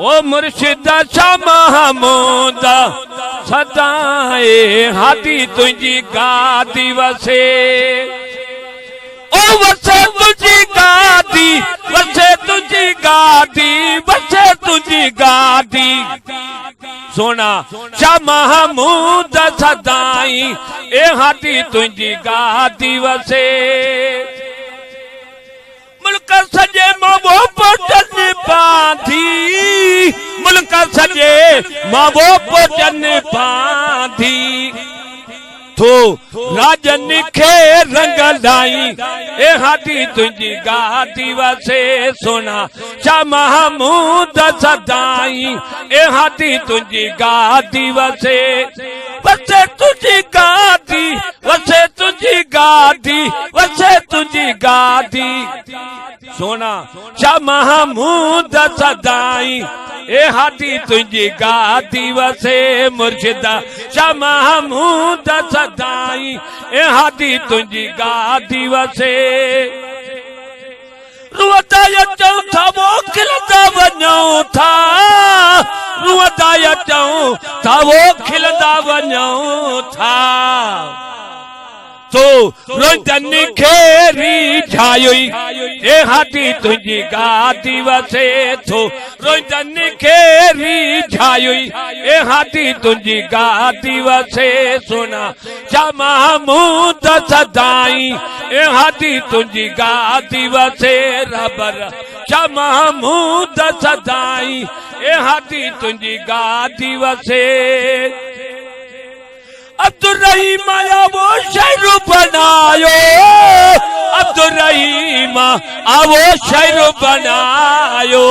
ओ मुर्शिदा शाह महमूद सदाए हादी तुझी गादी वसे ओ वसे तुझी गादी वसे तुझी गादी वसे तुझी गादी सोना शाह महमूद सदाई ए हादी तुझी गादी वसे मुल्क सजे मावो पोचन बांधी मुल्क सजे मावो पोचन बांधी तो राजन खे रंग लाई ए हादी तुझी गादी वसे सोना शाह महमूद सदाई ए हादी तुझी गादी वसे वसे तुझी गादी वसे तुझी गादी वसे तुझी गादी सोना शाह महमूद सदाई ए हादी तुझी गादी वसे मुर्शिदा शाह महमूद सदाई ए हादी तुझी गादी वसे रुवता अचूं था वो खिलंदा वञूं था रुवता अचूं था वो खिलंदा वञूं था तो रोजन खेरी छायोई ए हादी तुझी गादी वसे तो रोजन खेरी छायोई ए हादी तुझी गादी वसे सोना शाह महमूद सदाई ए हादी तुझी गादी वसे रबर शाह महमूद सदाई ए हादी तुझी गादी वसे अब्दुल रहीम आया वो शहर बनायो अब्दुल रहीम आवो शहर बनायो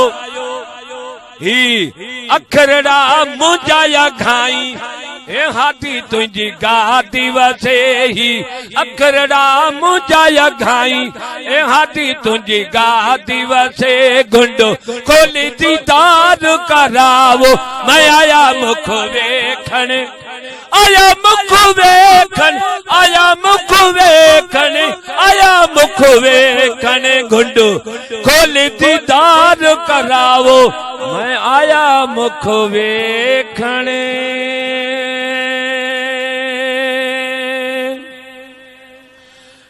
ही अखरड़ा मुझाया घाई ए हादी तुझी गादी वसे ही अखरड़ा मुझाया घाई ए हादी तुझी गादी वसे गुंडो खोली दीदार करावो मैं आया मुख वेखण आया मुख वेखण आया मुख वेखण आया मुख वेखण गुंडो खोली दीदार करावो मैं आया मुख वेखण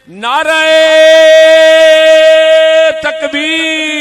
नारे तकबीर